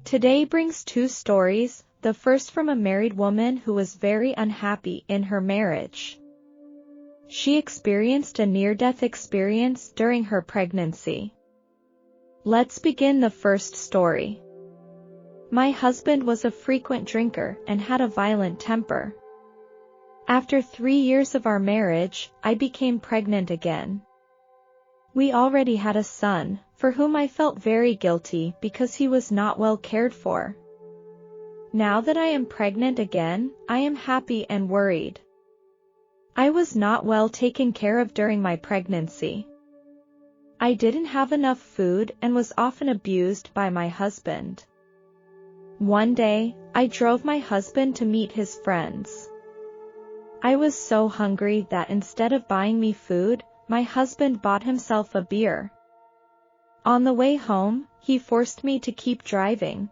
Today brings two stories, the first from a married woman who was very unhappy in her marriage. She experienced a near-death experience during her pregnancy. Let's begin the first story. My husband was a frequent drinker and had a violent temper. After 3 years of our marriage, I became pregnant again. We already had a son, for whom I felt very guilty because he was not well cared for. Now that I am pregnant again, I am happy and worried. I was not well taken care of during my pregnancy. I didn't have enough food and was often abused by my husband. One day, I drove my husband to meet his friends. I was so hungry that instead of buying me food, my husband bought himself a beer. On the way home, he forced me to keep driving.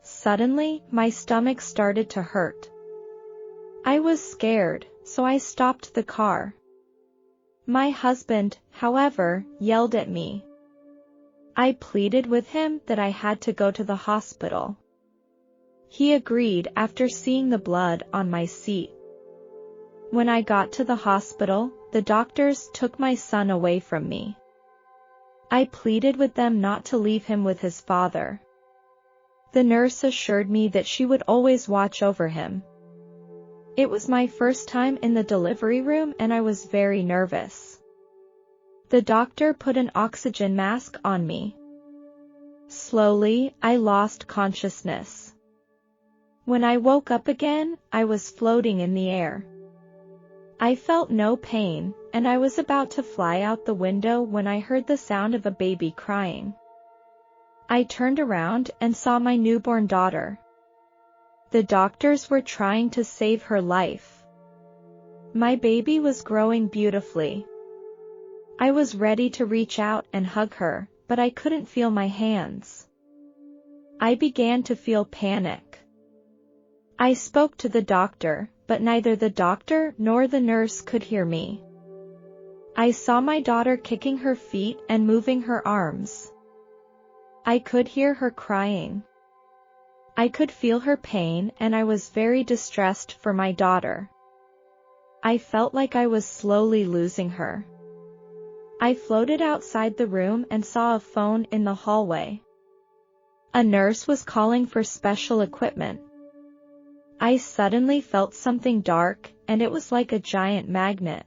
Suddenly, my stomach started to hurt. I was scared, so I stopped the car. My husband, however, yelled at me. I pleaded with him that I had to go to the hospital. He agreed after seeing the blood on my seat. When I got to the hospital, the doctors took my son away from me. I pleaded with them not to leave him with his father. The nurse assured me that she would always watch over him. It was my first time in the delivery room and I was very nervous. The doctor put an oxygen mask on me. Slowly, I lost consciousness. When I woke up again, I was floating in the air. I felt no pain, and I was about to fly out the window when I heard the sound of a baby crying. I turned around and saw my newborn daughter. The doctors were trying to save her life. My baby was growing beautifully. I was ready to reach out and hug her, but I couldn't feel my hands. I began to feel panic. I spoke to the doctor, but neither the doctor nor the nurse could hear me. I saw my daughter kicking her feet and moving her arms. I could hear her crying. I could feel her pain and I was very distressed for my daughter. I felt like I was slowly losing her. I floated outside the room and saw a phone in the hallway. A nurse was calling for special equipment. I suddenly felt something dark, and it was like a giant magnet,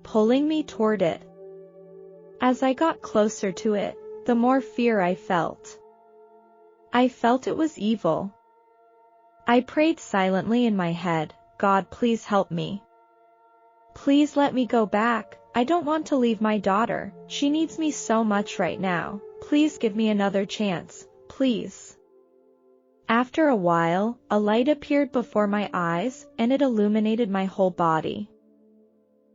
pulling me toward it. As I got closer to it, the more fear I felt. I felt it was evil. I prayed silently in my head, God, please help me. Please let me go back. I don't want to leave my daughter. She needs me so much right now. Please give me another chance, please. After a while, a light appeared before my eyes, and it illuminated my whole body.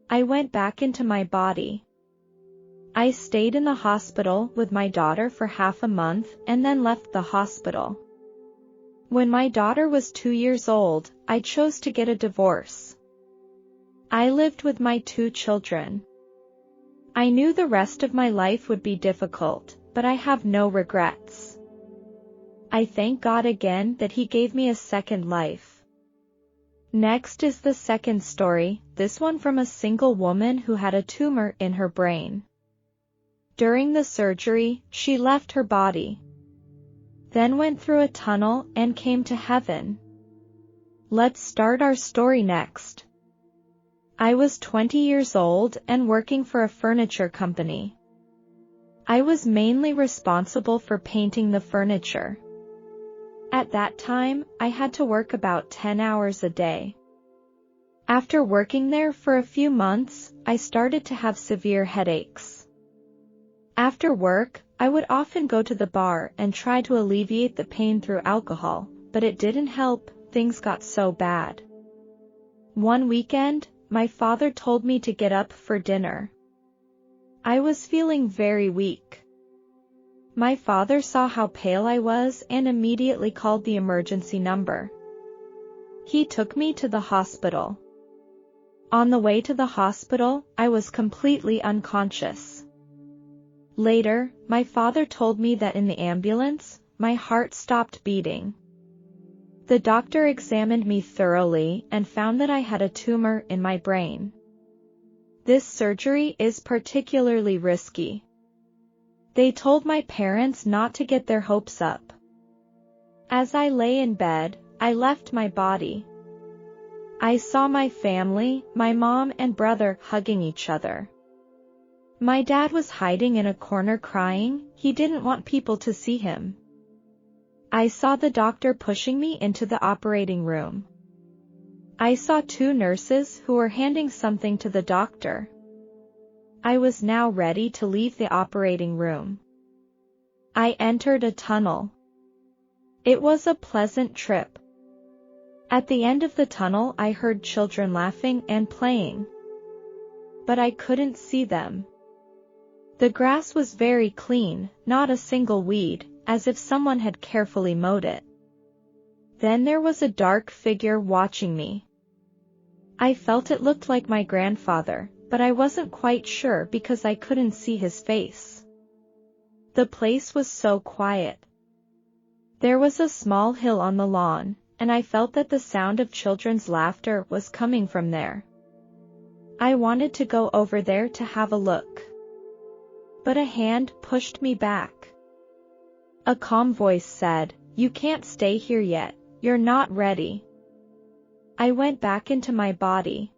I went back into my body. I stayed in the hospital with my daughter for half a month and then left the hospital. When my daughter was 2 years old, I chose to get a divorce. I lived with my 2 children. I knew the rest of my life would be difficult, but I have no regrets. I thank God again that He gave me a second life. Next is the second story, this one from a single woman who had a tumor in her brain. During the surgery, she left her body, then went through a tunnel and came to heaven. Let's start our story next. I was 20 years old and working for a furniture company. I was mainly responsible for painting the furniture. At that time, I had to work about 10 hours a day. After working there for a few months, I started to have severe headaches. After work, I would often go to the bar and try to alleviate the pain through alcohol, but it didn't help. Things got so bad. One weekend, my father told me to get up for dinner. I was feeling very weak. My father saw how pale I was and immediately called the emergency number. He took me to the hospital. On the way to the hospital, I was completely unconscious. Later, my father told me that in the ambulance, my heart stopped beating. The doctor examined me thoroughly and found that I had a tumor in my brain. This surgery is particularly risky. They told my parents not to get their hopes up. As I lay in bed, I left my body. I saw my family, my mom and brother hugging each other. My dad was hiding in a corner crying. He didn't want people to see him. I saw the doctor pushing me into the operating room. I saw two nurses who were handing something to the doctor. I was now ready to leave the operating room. I entered a tunnel. It was a pleasant trip. At the end of the tunnel I heard children laughing and playing. But I couldn't see them. The grass was very clean, not a single weed, as if someone had carefully mowed it. Then there was a dark figure watching me. I felt it looked like my grandfather, but I wasn't quite sure because I couldn't see his face. The place was so quiet. There was a small hill on the lawn, and I felt that the sound of children's laughter was coming from there. I wanted to go over there to have a look. But a hand pushed me back. A calm voice said, "You can't stay here yet, you're not ready." I went back into my body.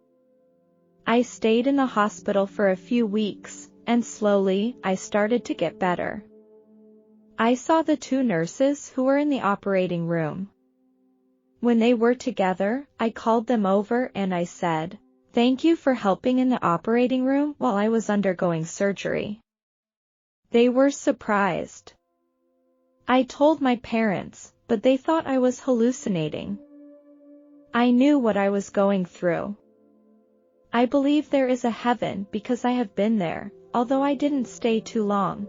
I stayed in the hospital for a few weeks, and slowly, I started to get better. I saw the two nurses who were in the operating room. When they were together, I called them over and I said, "Thank you for helping in the operating room while I was undergoing surgery." They were surprised. I told my parents, but they thought I was hallucinating. I knew what I was going through. I believe there is a heaven because I have been there, although I didn't stay too long.